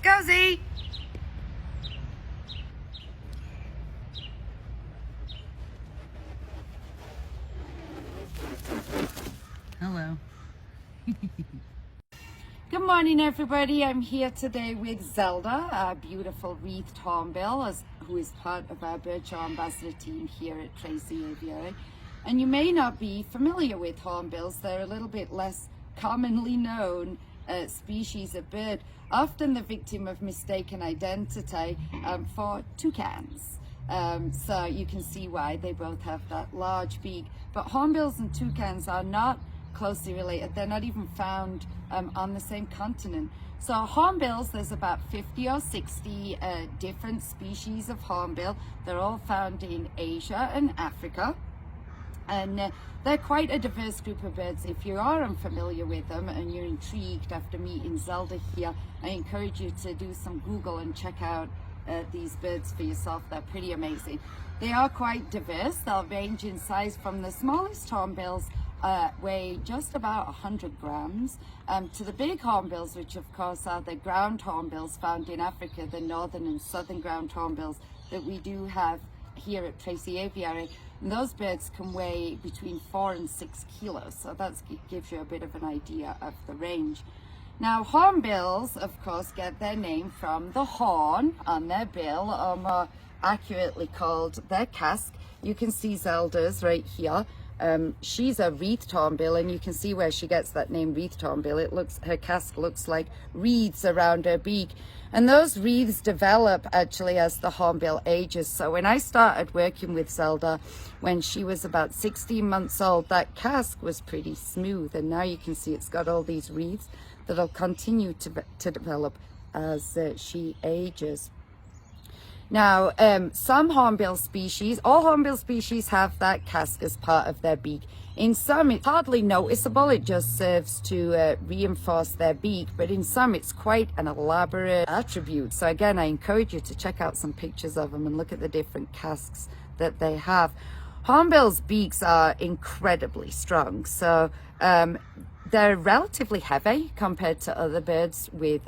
cozy. Hello. Good morning, everybody. I'm here today with Zelda, a beautiful wreathed hornbill, who is part of our bird show ambassador team here at Tracy Aviary. And you may not be familiar with hornbills. They're a little bit less commonly known species of bird, often the victim of mistaken identity for toucans. So you can see why they both have that large beak. But hornbills and toucans are not closely related. They're not even found on the same continent. So hornbills, there's about 50 or 60 different species of hornbill. They're all found in Asia and Africa. And they're quite a diverse group of birds. If you are unfamiliar with them and you're intrigued after meeting Zelda here, I encourage you to do some Google and check out these birds for yourself. They're pretty amazing. They are quite diverse. They'll range in size from the smallest hornbills, weigh just about 100 grams, to the big hornbills, which of course are the ground hornbills found in Africa, the northern and southern ground hornbills that we do have here at Tracy Aviary. And those birds can weigh between 4 and 6 kilos, so that gives you a bit of an idea of the range. Now, hornbills, of course, get their name from the horn on their bill, or more accurately called their casque. You can see Zelda's right here. She's a wreathed hornbill, and you can see where she gets that name, wreathed hornbill. Her casque looks like wreaths around her beak. And those wreaths develop actually as the hornbill ages. So when I started working with Zelda, when she was about 16 months old, that casque was pretty smooth. And now you can see it's got all these wreaths that'll continue to develop as she ages. Now, some hornbill species, all hornbill species have that casque as part of their beak. In some, it's hardly noticeable. It just serves to reinforce their beak. But in some, it's quite an elaborate attribute. So again, I encourage you to check out some pictures of them and look at the different casques that they have. Hornbills' beaks are incredibly strong. So they're relatively heavy compared to other birds with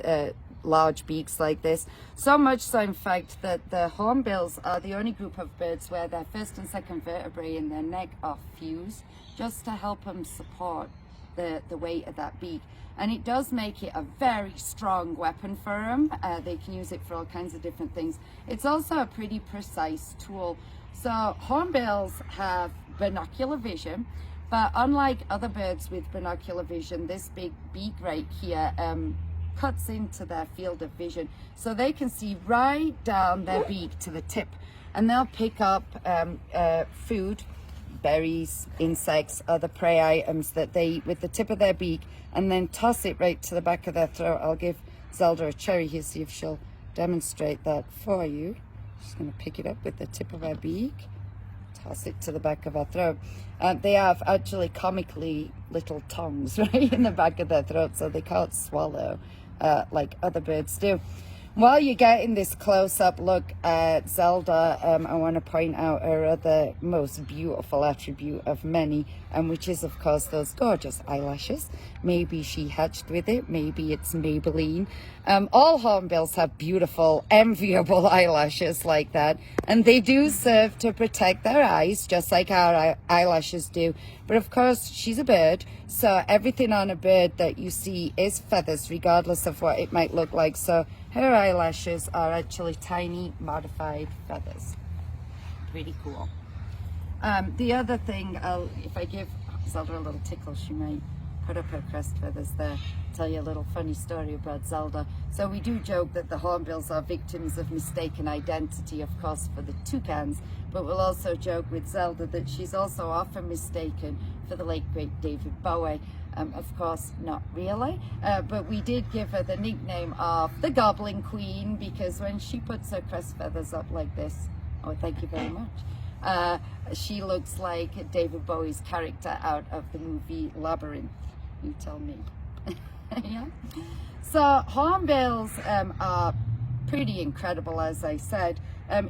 large beaks like this. So much so, in fact, that the hornbills are the only group of birds where their first and second vertebrae in their neck are fused, just to help them support the weight of that beak. And it does make it a very strong weapon for them. They can use it for all kinds of different things. It's also a pretty precise tool. So hornbills have binocular vision, but unlike other birds with binocular vision, this big beak right here cuts into their field of vision. So they can see right down their beak to the tip, and they'll pick up food, berries, insects, other prey items that they eat with the tip of their beak, and then toss it right to the back of their throat. I'll give Zelda a cherry here, see if she'll demonstrate that for you. She's going to pick it up with the tip of her beak, toss it to the back of her throat. They have actually comically little tongues right in the back of their throat, so they can't swallow like other birds do. While you're getting this close-up look at Zelda, I want to point out her other most beautiful attribute of many, which is, of course, those gorgeous eyelashes. Maybe she hatched with it, maybe it's Maybelline. All hornbills have beautiful, enviable eyelashes like that, and they do serve to protect their eyes, just like our eyelashes do. But of course, she's a bird, so everything on a bird that you see is feathers, regardless of what it might look like. So her eyelashes are actually tiny modified feathers. Pretty cool. The other thing, if I give Zelda a little tickle, she might put up her crest feathers there. Tell you a little funny story about Zelda. So we do joke that the hornbills are victims of mistaken identity, of course, for the toucans, but we'll also joke with Zelda that she's also often mistaken for the late great David Bowie. Of course, not really, but we did give her the nickname of the Goblin Queen, because when she puts her crest feathers up like this, oh, thank you very much, she looks like David Bowie's character out of the movie Labyrinth. You tell me. Yeah. So hornbills are pretty incredible, as I said.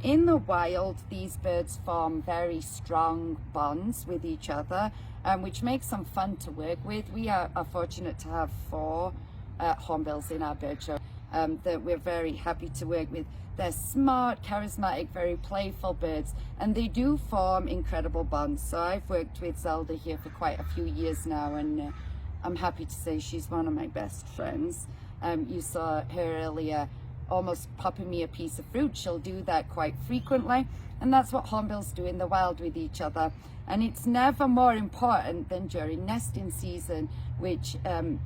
In the wild, these birds form very strong bonds with each other, which makes them fun to work with. We are fortunate to have 4 hornbills in our bird show. that we're very happy to work with. They're smart, charismatic, very playful birds, and they do form incredible bonds. So I've worked with Zelda here for quite a few years now, and I'm happy to say she's one of my best friends. You saw her earlier almost popping me a piece of fruit. She'll do that quite frequently, and that's what hornbills do in the wild with each other. And it's never more important than during nesting season, which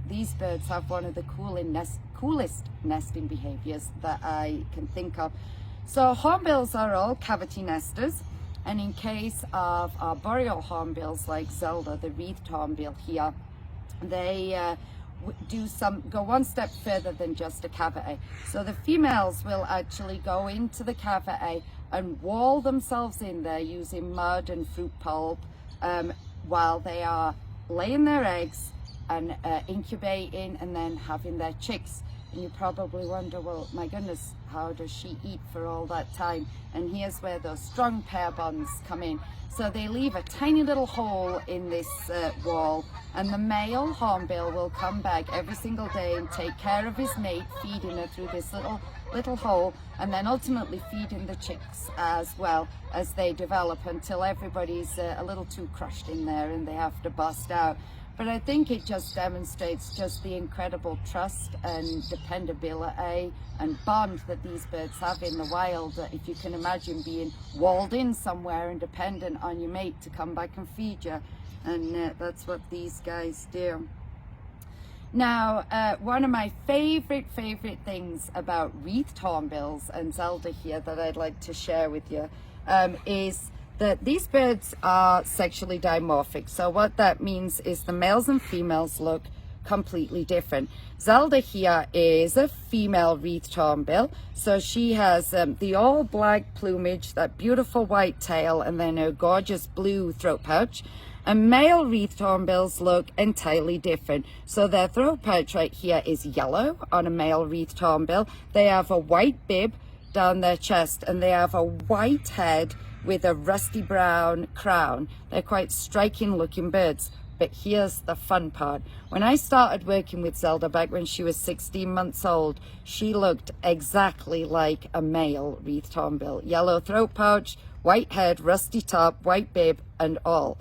these birds have one of the coolest nesting behaviors that I can think of. So hornbills are all cavity nesters, and in case of arboreal hornbills like Zelda, the wreathed hornbill here, they go one step further than just a cavity. So the females will actually go into the cavity and wall themselves in there using mud and fruit pulp while they are laying their eggs and incubating and then having their chicks. And you probably wonder, well, my goodness, how does she eat for all that time? And here's where those strong pair bonds come in. So they leave a tiny little hole in this wall, and the male hornbill will come back every single day and take care of his mate, feeding her through this little hole, and then ultimately feeding the chicks as well as they develop until everybody's a little too crushed in there and they have to bust out. But I think it just demonstrates just the incredible trust and dependability and bond that these birds have in the wild. If you can imagine being walled in somewhere and dependent on your mate to come back and feed you. And that's what these guys do. Now, one of my favorite things about wreathed hornbills and Zelda here that I'd like to share with you is that these birds are sexually dimorphic. So what that means is the males and females look completely different. Zelda here is a female wreathed hornbill. So she has the all black plumage, that beautiful white tail, and then her gorgeous blue throat pouch. And male wreathed hornbills look entirely different. So their throat pouch right here is yellow on a male wreathed hornbill. They have a white bib down their chest, and they have a white head with a rusty brown crown. They're quite striking looking birds. But here's the fun part. When I started working with Zelda back when she was 16 months old, she looked exactly like a male wreathed hornbill. Yellow throat pouch, white head, rusty top, white bib, and all.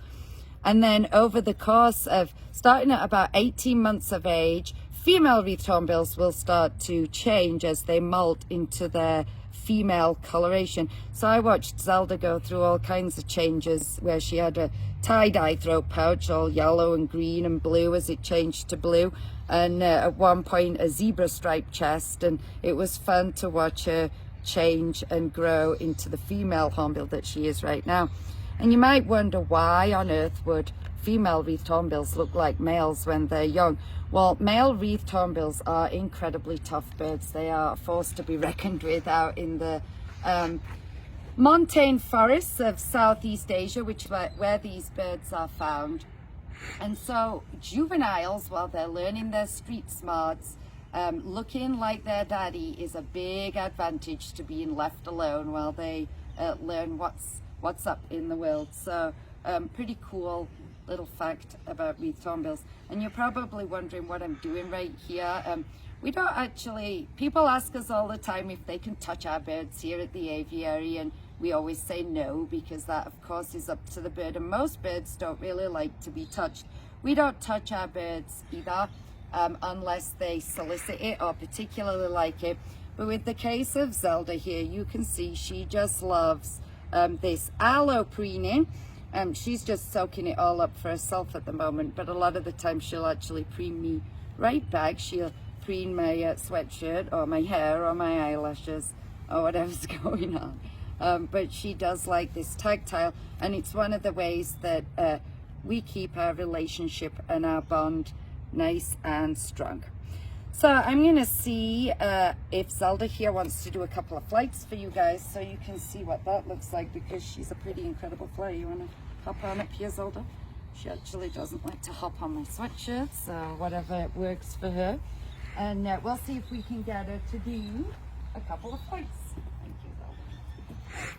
And then over the course of starting at about 18 months of age, female wreathed hornbills will start to change as they molt into their female coloration. So I watched Zelda go through all kinds of changes where she had a tie-dye throat pouch, all yellow and green and blue as it changed to blue, and at one point a zebra striped chest, and it was fun to watch her change and grow into the female hornbill that she is right now. And you might wonder, why on earth would female wreathed hornbills look like males when they're young? Well, male wreathed hornbills are incredibly tough birds. They are a force to be reckoned with out in the montane forests of Southeast Asia, which where these birds are found. And so juveniles, while they're learning their street smarts, looking like their daddy is a big advantage to being left alone while they learn what's up in the world. So pretty cool little fact about wreathed hornbills. And you're probably wondering what I'm doing right here. We don't actually, people ask us all the time if they can touch our birds here at the aviary, and we always say no, because that of course is up to the bird, and most birds don't really like to be touched. We don't touch our birds either unless they solicit it or particularly like it. But with the case of Zelda here, you can see she just loves this aloe preening. She's just soaking it all up for herself at the moment, but a lot of the time she'll actually preen me right back. She'll preen my sweatshirt or my hair or my eyelashes or whatever's going on. But she does like this tactile, and it's one of the ways that we keep our relationship and our bond nice and strong. So I'm going to see if Zelda here wants to do a couple of flights for you guys so you can see what that looks like, because she's a pretty incredible flyer. You want to hop on up here, Zelda? She actually doesn't like to hop on my sweatshirt, so whatever works for her. And we'll see if we can get her to do a couple of flights. Thank you, Zelda.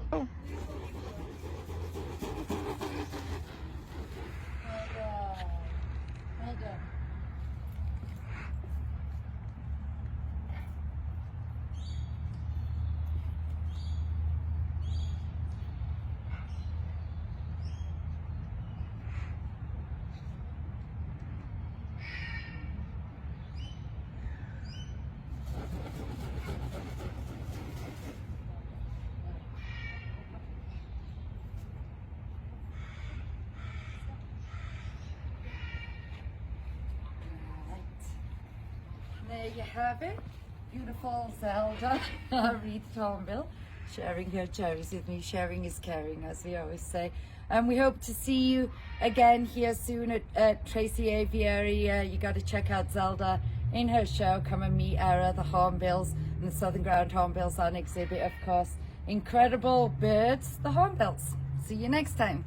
Oh. Well done. There you have it, beautiful Zelda, Wreath Hornbill, sharing her cherries with me. Sharing is caring, as we always say. And we hope to see you again here soon at Tracy Aviary. You got to check out Zelda in her show. Come and meet Era, the hornbills, and the Southern Ground hornbills on exhibit, of course. Incredible birds, the hornbills. See you next time.